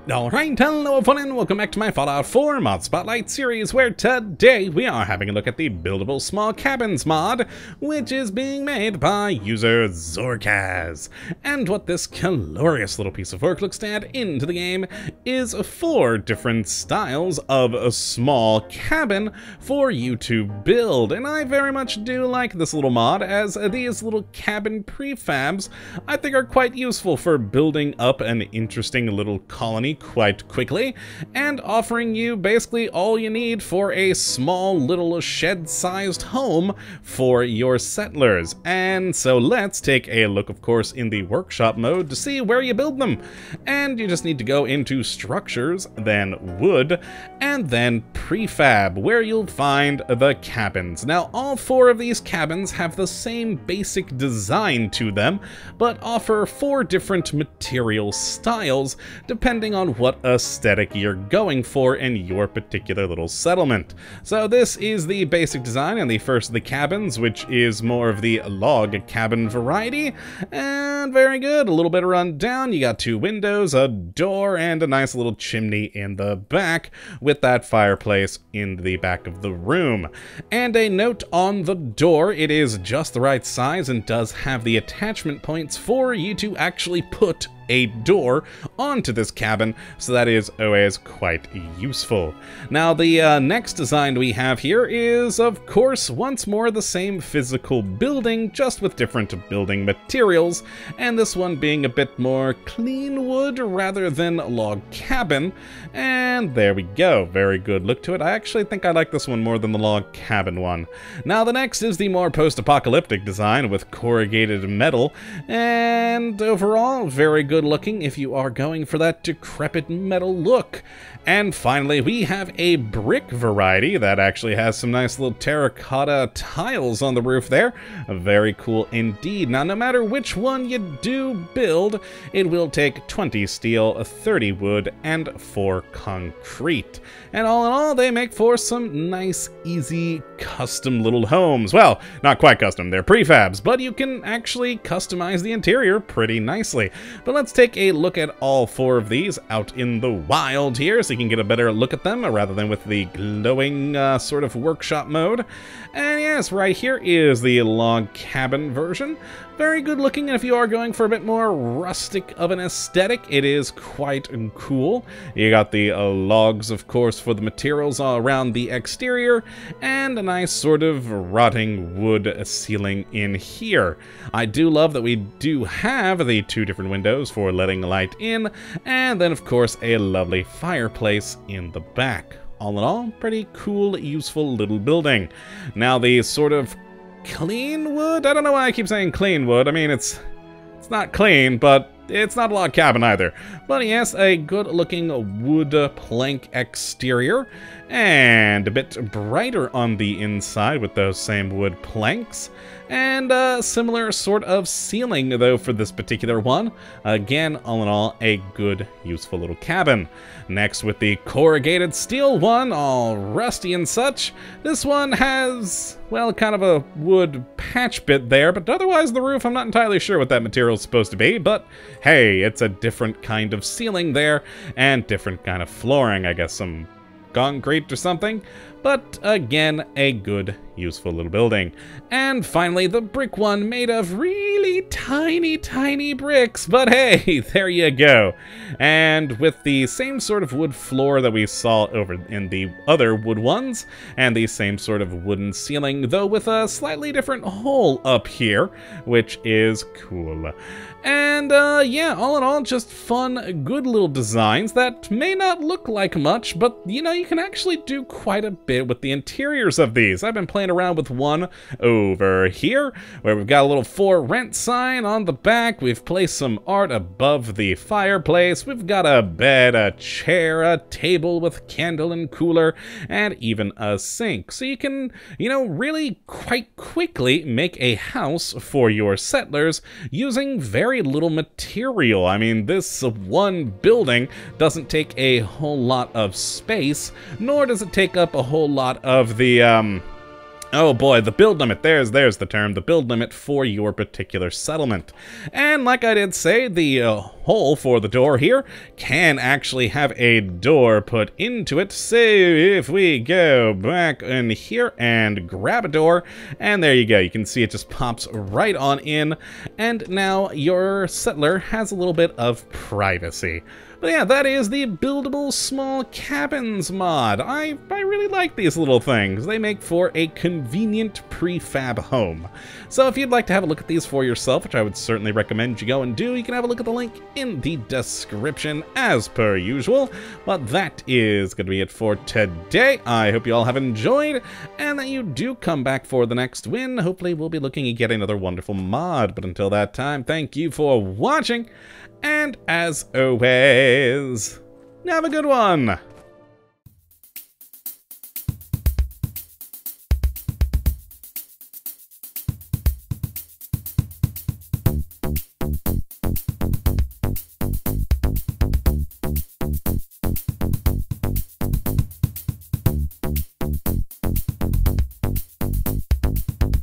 Alright, hello everyone and welcome back to my Fallout 4 Mod Spotlight series, where today we are having a look at the Buildable Small Cabins mod, which is being made by user Zorkaz. And what this glorious little piece of work looks to add into the game is 4 different styles of a small cabin for you to build. And I very much do like this little mod, as these little cabin prefabs I think are quite useful for building up an interesting little colony quite quickly, and offering you basically all you need for a small little shed-sized home for your settlers. And so let's take a look, of course, in the workshop mode to see where you build them. And you just need to go into structures, then wood, and then prefab, where you'll find the cabins. Now, all 4 of these cabins have the same basic design to them, but offer 4 different material styles depending on what aesthetic you're going for in your particular little settlement. So this is the basic design in the first of the cabins, which is more of the log cabin variety, and very good. A little bit of rundown. You got 2 windows, a door, and a nice little chimney in the back with that fireplace in the back of the room. And a note on the door, it is just the right size and does have the attachment points for you to actually put a door onto this cabin, so that is always quite useful. Now, the next design we have here is, of course, once more the same physical building, just with different building materials, and this one being a bit more clean wood rather than log cabin. And there we go, very good look to it. I actually think I like this one more than the log cabin one. Now, the next is the more post-apocalyptic design with corrugated metal, and overall very good looking if you are going for that decrepit metal look. And finally, we have a brick variety that actually has some nice little terracotta tiles on the roof there. Very cool indeed. Now, no matter which one you do build, it will take 20 steel, 30 wood, and 4 concrete. And all in all, they make for some nice, easy, custom little homes. Well, not quite custom, they're prefabs, but you can actually customize the interior pretty nicely. But let's take a look at all 4 of these out in the wild here, so you can get a better look at them rather than with the glowing sort of workshop mode. And yes, right here is the log cabin version. Very good looking, and if you are going for a bit more rustic of an aesthetic, it is quite cool. You got the logs, of course, for the materials all around the exterior, and a nice sort of rotting wood ceiling in here. I do love that we do have the 2 different windows for letting light in, and then, of course, a lovely fireplace in the back. All in all, pretty cool, useful little building. Now, the sort of clean wood? I don't know why I keep saying clean wood. I mean, it's not clean, but it's not a log cabin either. But yes, a good looking wood plank exterior, and a bit brighter on the inside with those same wood planks, and a similar sort of ceiling though for this particular one. Again, all in all, a good, useful little cabin. Next, with the corrugated steel one, all rusty and such, this one has, well, kind of a wood patch bit there, but otherwise the roof, I'm not entirely sure what that material is supposed to be, but hey, it's a different kind of ceiling there, and different kind of flooring, I guess some concrete or something. But again, a good, useful little building. And finally, the brick one, made of really tiny, tiny bricks. But hey, there you go. And with the same sort of wood floor that we saw over in the other wood ones, and the same sort of wooden ceiling, though with a slightly different hole up here, which is cool. And yeah, all in all, just fun, good little designs that may not look like much, but you know, you can actually do quite a bit with the interiors of these. I've been playing around with one over here, where we've got a little for rent sign on the back. We've placed some art above the fireplace. We've got a bed, a chair, a table with candle and cooler, and even a sink. So you can, you know, really quite quickly make a house for your settlers using very little material. I mean, this one building doesn't take a whole lot of space, nor does it take up a whole lot of the Oh boy, the build limit, there's the term, the build limit for your particular settlement. And like I did say, the hole for the door here can actually have a door put into it. So if we go back in here and grab a door, and there you go, you can see it just pops right on in, and now your settler has a little bit of privacy. But yeah, that is the Buildable Small Cabins mod. I really like these little things. They make for a convenient prefab home. So if you'd like to have a look at these for yourself, which I would certainly recommend you go and do, you can have a look at the link in the description as per usual. But that is going to be it for today. I hope you all have enjoyed, and that you do come back for the next win. Hopefully we'll be looking at getting another wonderful mod. But until that time, thank you for watching. And as always, have a good one!